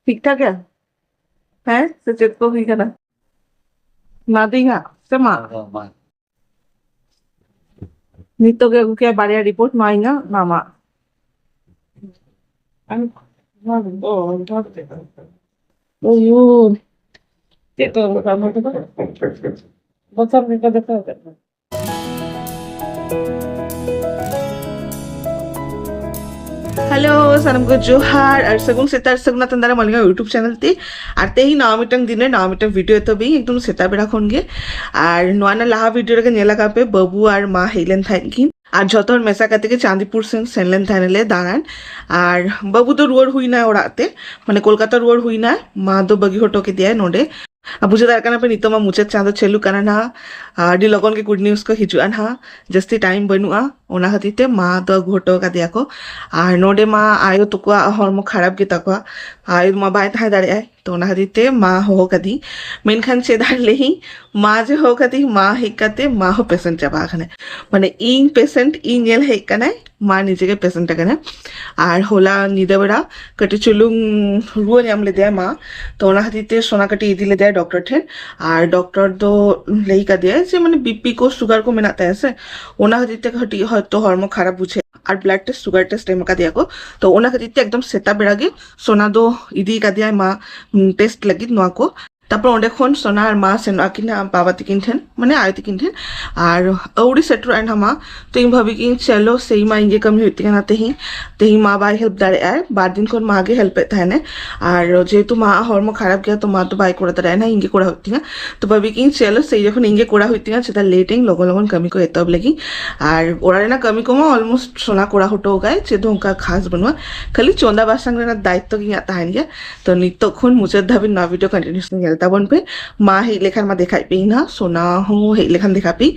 ठीक ठाक है सचेत को हुई करना नादी nga sama nito ke ko kaya bari report mai nga mama ano oh yun ito kamu to WhatsApp ni kada ka hello सनमको जोहार और सगुन सेतार सगुना तंदारा मलिंगा यूट्यूब चैनल ते आते ही नाव मिटंग दिन नाव मिटंग वीडियो तो भी एकदम सेता बेड़ा खन गे और नोआना लाहा वीडियो रे नेला कापे बाबू और मा हेलेन थाइकिन और जतोर मेसा काते के चांदीपुर सेनलेन थाइनले दागान और बाबू तो रुआर हुई ना ओड़ाते माने कोलकाता रुआर हुई ना मा दो बगी होटो के दिया नोडे बुझे दार पे नितो मा मुचाद चांदो चलू करना ना आडी लगन के गुड न्यूज़ को हिजुआ ना जस्ती टाइम बनुआ ओना हतीते मा दो अगु होटो का दिया को और नोडे मा आयो तुकुआ हरमो खराब गे तकुआ आयो मा बाय थाय दाड़े आय तो ओना हतीते मा हो कदी मेनखान चेदार लेही मा जे हो कदी मा हेकाते मा हो पेशेंट चाबा खने माने इन पेशेंट इन नेल हेक कने मा निजे के पेशेंट कने और होला निदे बेड़ा कटी चुलुंग रुआ नाम ले दिया मा तो ओना हतीते सोना कटी इदी ले दिया डॉक्टर ठेन और डॉक्टर तो लेही का दिया जे माने बीपी को शुगर को मेनाते ऐसे ओना हतीते हटी हयतो हरमो खराब बुझे और ब्लड टेस्ट शुगर टेस्ट एम का दिया को तो ओना हतीते एकदम सेता बेड़ा गे सोना दो इदी का दिया मा टेस्ट लगी नोआ को तापर ओंडे खन सोना और मा सेन आकिना बाबा तिकिन ठेन माने आय तिकिन ठेन और औड़ी सेटर आइन हमा तो इन भाभी कि चलो सही मा इंगे कमी होती है ना तेही मा बाय हेल्प दाड़े आय बार दिन खन मा गे हेल्प थाने और जेहेतु मा हरमो खराब गया तो मा तो बाय कोड़ा दाड़े ना इंगे कोड़ा होती है तो भाभी कि चलो सही जखन इंगे कोड़ा होती है सेटा लेटिंग लगन लगन कमी को एतब लगी और ओरा ना कमी को मा अलमोस्ट सोना कोड़ा होटो गाय जेदो उनका खास बनवा खाली चोंदा बासंग रेना दायित्व कि ताहन गया तो नितो खन मुझे धाबी ना वीडियो कंटिन्यूअसली ताबन पे मा हे लेखान मा देखाई पे ना सोना हो हे लेखान देखा पे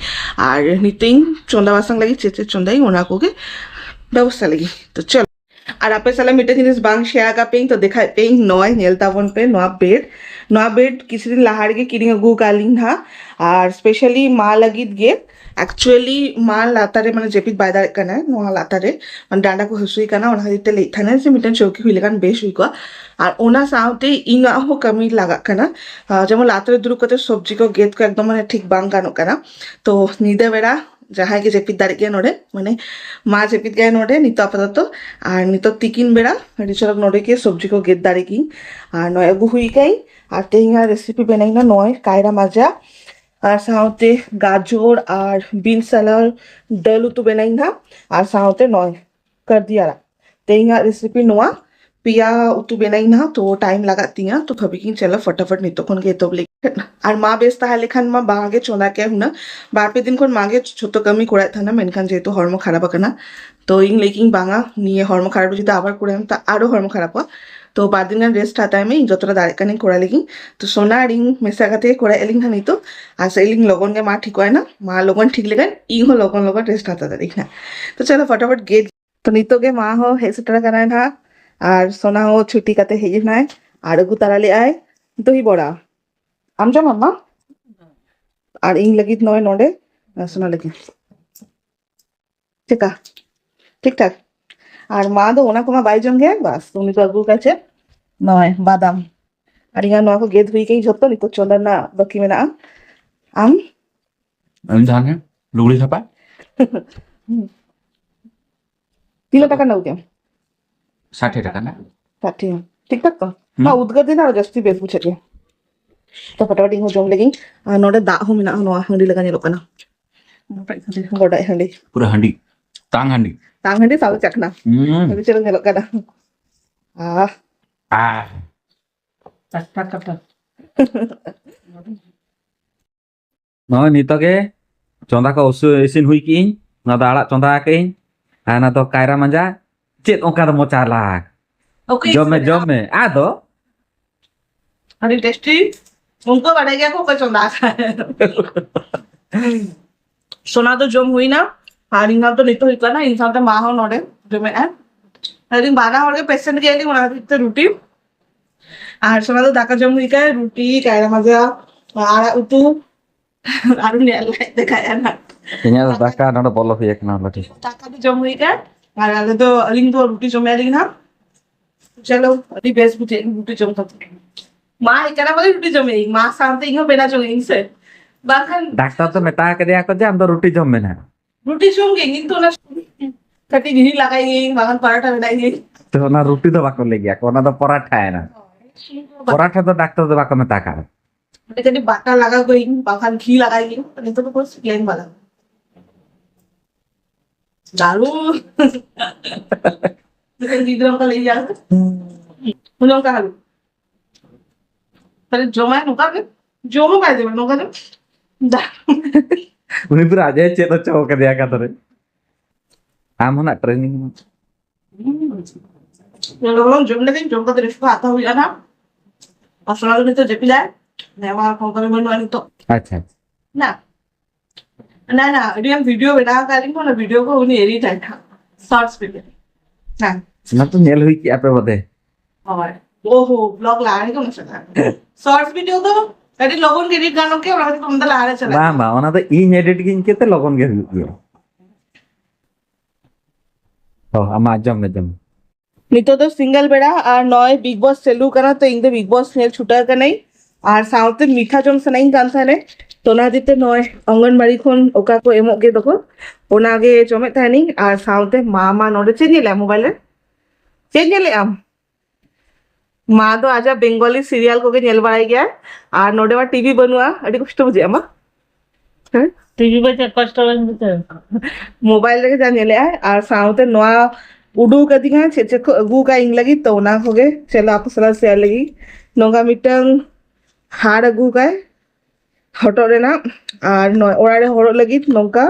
और नितिन चोंदा बासंग लगी चेचे चोंदाई ओना को के व्यवस्था लगी तो चलो और आपे साला मिटे जिनिस बांग शेयर का पे तो देखाई पे नय नेलता बन पे नोआ बेड किसी दिन लाहार गे किरिंग अगु कालिन हा और स्पेशली मा लगी गे एक्चुअली मा लातारे माने जेपित बायदा कना नोआ लातारे माने डांडा को हसुई कना ओना हदिते ले थाने से मिटन चौकी हुई लेकान बेश हुई को और ओना साउते इंगा हो कमी लगा कना जेमन लातारे दुरु कते सब्जी को गेट को एकदम माने ठीक बांग गानो कना तो निदे बेड़ा जहाँ के जेपित दाड़ी गया नोडे माने मा जेपित गया नोडे नितो आपातत और नितो तिकिन बेड़ा रिचरक नोडे के सब्जी को गेट दाड़ी की और नय अगु हुई गई और तेहिंगा रेसिपी बनाई ना नय कायरा माजा और साउते गाजर और बीन्स सालार दल उतु बनाई ना और साउते नय कर दिया तेहिंगा रेसिपी नोआ पिया उतु बनाई ना तो टाइम लगाती हैं तो भाभी कि चलो फटाफट नितो खन के तो और मा बेस ताहले खान मा बागे चोना के हुना बारपे दिन खन मागे छोटो कमी कोड़ा था ना मेनखान जेहेतु हरमो खराब कना तो इन लेकिन बांगा निये हरमो खराब जो आबार कोड़े ता आरो हरमो खराब हुआ तो बार दिन रेस्ट आता है मैं जतरा दाड़े कने कोड़ा लेगी तो सोना रिंग मेसा काते कोड़ा एलिंग हनी तो आ सेलिंग लगन के मा ठीक है ना मा लगन ठीक लेगन इन हो लगन लगन रेस्ट आता था देखना तो चलो फटाफट गेट तो नितो के मा हो हे सेटरा कराय ना और सोना हो छुट्टी काते हेज नाय और अगु तारा ले आए तो ही बड़ा आम जो मम्मा और इन लगी नय नोडे सोना लगी ठीक ठाक और मा दो ओना को मा बाई जंगे बस उनी तो अगु काছে नय बादाम और इहा नोआ को गेद हुई गई जतो नितो चोंदा ना बाकी में ना आम जाने लुगड़ी छपा 3 টাকা नाउ के 60 টাকা না 60 ठीक ठाक तो मा उद्गर दिन और जस्ती बेस पूछे के तो फटाफट इंगो जम लगी नोडे दा हो मिना नोआ हंडी लगा नेलो कना गोडा हंडी पूरा हंडी तांग हंडी साउ चखना अभी चलो नेलो कना आ टक no nito ke chonda ko usu isin hui ki na da ala chonda ke ana to kaira manja chet onka mo chalak okay jome ado अरे टेस्टी उनको बढ़ेगा को पसंद आता है सोना तो जम हुई ना हारिंगा तो नहीं तो इतना ना इंसान तो माँ हो नोडे जो मैं अरे 12 और के पेशेंट के लिए बना देते रोटी और सोना तो दाका जम हुई का रोटी कायरा मजा आरा उतु आरु ने लाइट दिखाया ना inya daka na bolo hui ek na lati दाका तो जम हुई का और आले तो अलिंग तो रोटी जम आली ना चलो अभी बेस बुझे रोटी जम था माँ इकरा बोले रोटी जमे माँ सामने इहो बेना जमे इनसे bahkan ডাক্তার তো মেতা কে দেয়া যে আমরা রুটি জমবে না रोटी जमे কিন্তু না কাটি ঘি লাগাই bahkan পরাঠা বানাই তো না রুটি তো বাকো লেগিয়া কোনা তো পরাঠা না পরাঠা তো ডাক্তার তো বাকো মেতা কা jadi bata लगा गई bahkan घी लगाई itu तो कुछ प्लेन वाला दारू bukan di dalam kali ya punya kan tadi jomai nuka kan jomo kai dewe nuka kan dah উনি পুরো আজ চেত চৌকে দেয়া কাতরে আম না training kalau jom lagi jom ka dari suka atau ya na personal itu jadi lah lewat kalau kami menuan itu আচ্ছা ना ना ना dia video beda kali mana video ko uni edit aja shorts video ना না তো nail হই কি আপে বদে और ओहो ब्लॉग ला रहे कौन सा शॉर्ट्स वीडियो तो कभी लोगों के एडिट गानों के और तुम तो ला रहे चला না না ওনা তো ইন এডিট কিন কেতে লগন গে হই ও আমা জম জম নিতো তো সিঙ্গেল বেড়া আর নয় বিগ বস সেলু করা তো ইংদে বিগ বস নেল ছুটা কা নাই আর সাউতে মিঠা জম সনাই গান থানে তো না দিতে নয় অঙ্গনবাড়ি খন ওকা কো এমো গে দেখো ওনা আগে জমে থানি আর সাউতে মা মা নড়ে চেঞ্জেলে মোবাইলে চেঞ্জেলে আম মা তো আজা বেঙ্গলি সিরিয়াল কোকে নেল বাড়াই গিয়া আর নড়ে মা টিভি বনুয়া আডি কষ্ট বুঝে আমা হ্যাঁ टीवी पे कष्ट लगते मोबाइल लेके जाने ले आए और साउते नवा उडू कदी का छे को अगू का इंग लगी तो ना होगे चलो आप सला शेयर लगी नोगा मिटंग हार अगू का हटो रे ना और ओरारे हरो लगी नोका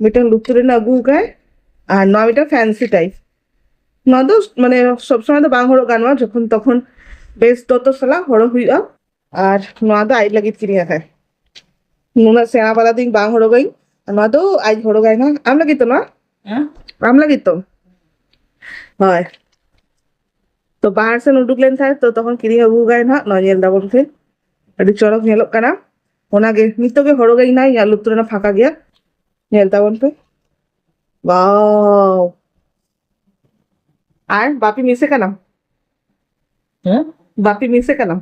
मिटंग लुतुरे ना अगू का और नवा मिटंग फैंसी टाइप ना तो माने सब समय तो बांग हरो गानवा যখন তখন বেশ তো সলা হरो हुआ और नवा तो आई लगी किरिया है নুনা সেনা वाला दिन बांग हरो गई नवा तो आज हरो गई ना आम लगी तो ना आम लगी तो হয় তো বাহার সে নুডুক লেন থাকে তো তখন কিরি হবু গায় না নজেল দাবন ফে আদি চরক নেলক কানা ওনাগে নিতকে হড়ো গাই নাই আলু তুরে না ফাঁকা গিয়া নেল দাবন ফে ওয়াও আর বাপি মিশে কেন हैं বাপি মিশে কেন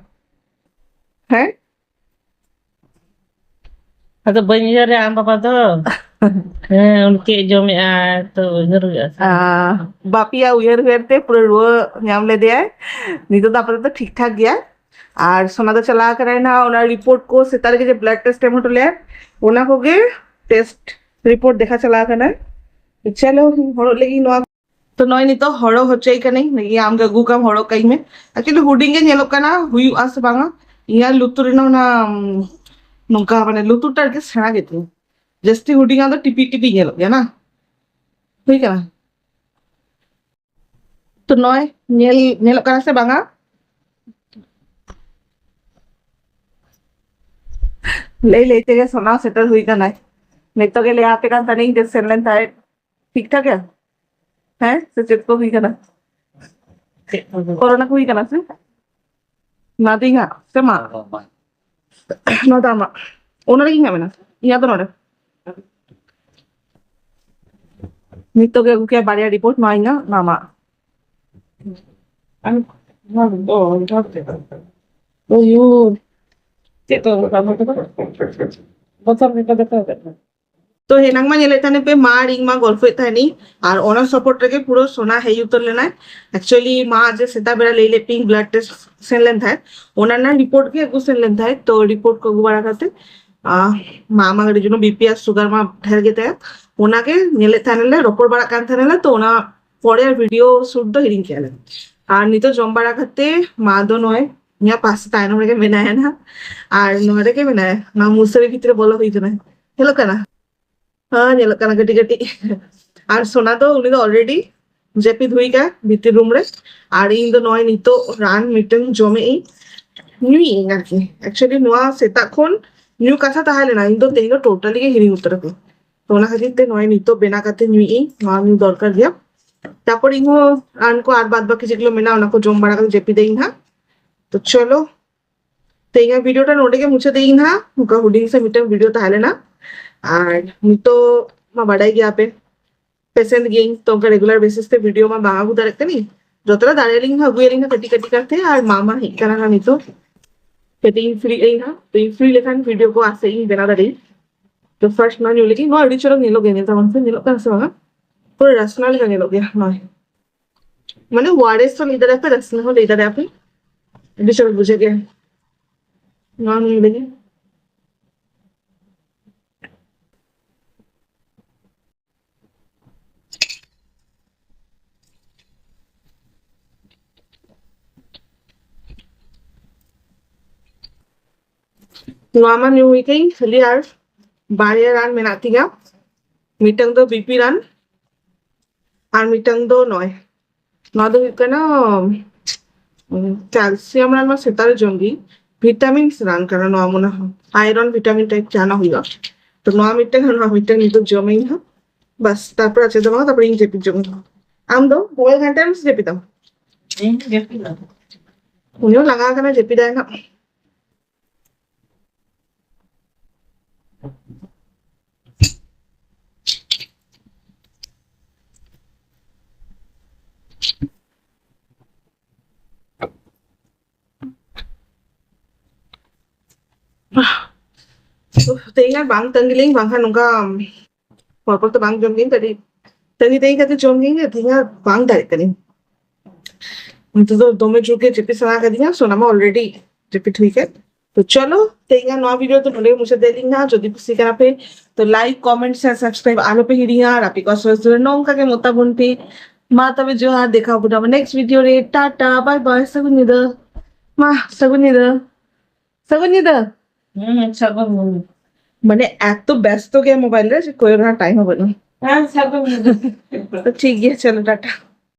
হ্যাঁ तो बंजर है आम पापा तो हैं उनके जो में आ तो इधर বাপিয়া উয়ার হুয়ারতে পুরো রো নামলে দেয় নিতো তো আপাতত ঠিকঠাক গিয়া আর সোনা तो चला कराए ना ओना रिपोर्ट को सितारे के जो ब्लड टेस्ट एम होटले ओना को गे टेस्ट रिपोर्ट देखा चला करना चलो हड़ो लेगी नो तो नय नितो हड़ो होचे इकाने नगी आम गे गु काम हड़ो कई में एक्चुअली हुडिंग गे नेलो काना हुई आस बांगा इया लुतुरिनो ना नोका माने लुतुरटार के सेना गेते जस्ती हुडिंग आ तो टिपी टिपी नेलो या ना ठीक है तो नय नेल नेलो काना से बांगा ले लेते के सोना सेटल हुई का नहीं नहीं तो के ले आते का तनी दे सेनलेन था ठीक ठाक है से चेक तो हुई का ना कोरोना हुई का ना से ना दिंगा से मा no dama una lagi nggak mana iya tuh nora nito kayak bari report mainnya nama oh yun तो काम तो बच्चा में का देखा তো হেনাং মা নেলে থানে পে মা রিং মা গল্প থানি আর ওনার সাপোর্ট রেখে পুরো সোনা হেই উতরলে না एक्चुअली মা যে সেটা বেড়া লেলে পিং ব্লাড টেস্ট সেনলেন থাকে ওনার না রিপোর্ট के एगो सेनलेन থাকে তো রিপোর্ট को गुबारा करते মা আমাদের জন্য বিপি আর সুগার মা ঢের গেতে ওনাকে নেলে থানেলে রোপর বাড়া কান থানেলে তো ওনা পরে আর ভিডিও শুট দো হিরিং কেলে আর নিতো জম্বাড়া খাতে মা দো নয় নিয়া পাশে তাইনো রেখে বেনায় না আর নয় রেখে বেনায় না মুসের ভিতরে বলো হইতো না হেলো কেনা हाँ नेलो काना गटी गटी আর সোনা তো উনি তো অলরেডি জেপি ধুইকা ভিতর রুম রে আর ইন দো নয় নিতো রান মিটিং জমে নিউ আর কি एक्चुअली নোয়া সেতাখন নিউ কথা তাহলে না ইন দো তেইনো টোটালি কে হিরিং উত্তর কো তো না খাতিতে নয় নিতো বেনা কাতে নিউ নোয়া নিউ দরকার দিয়া তারপর ইনহো আনকো আর বাদ বাকি যেগুলো মেনা ওনাকো জম বাড়া করে জেপি দেই না তো চলো তেইনা ভিডিওটা নোটে মুছে দেই না উনকা হুডিং से মিটিং ভিডিও তাহলে না আর तो मैं बड़ा ही गया पे पेशेंट गेइंग तो रेगुलर बेसिस पे वीडियो में बांगा गुदा रखते नहीं যতটা দাঁড়িয়ে না gue na kati kati karte আর মামা হিকানা না নিতো kati free ei na to free lekan video ko ase in bena dari to first man yo leki no edi cholo nilo ge nilo man se nilo kan se ma puro rational ka nilo ge noy মানে ওয়ারেস তো leader আছে রাসনা হল leader আপনি edi cholo বুঝে গে না নিলে Mama new weekend liar barya ran menatiga mitang do BP ran R mitang do noy no do kana calcium ran ma setare jongi vitamins ran kana no amona iron vitamin type jana hoiga to no mitang ni to jomei na bas তারপর আছে দাও তারপর in JP জমি আম দো বল ঘন্টা আমি JP দাও উনিও লাগা কেন জেপি দেয় না Tinggal bang tenggiling bang kan nungka por to bang jomgin tadi tadi kate jomgin tinggal bang dari kani तो दो में चुके चिपी सना कर दिया सोना में ऑलरेडी रिपीट हुई है तो चलो तेगा नवा वीडियो तो भले मुझे दे देना जो दी किसी करा पे तो लाइक कमेंट शेयर सब्सक्राइब आलो पे हिड़िया रापी का सोच नों का के मोता बुनते माँ तबे जो हाथ देखा बुढ़ा नेक्स्ट वीडियो रे टाटा बाय बाय सगुनिदा माँ सगुनिदा সাগর মুনি মানে এত ব্যস্ত গে মোবাইল রে যে কোই না টাইম হবে না হ্যাঁ সাগর মুনি তো ঠিক আছে চলো টাটা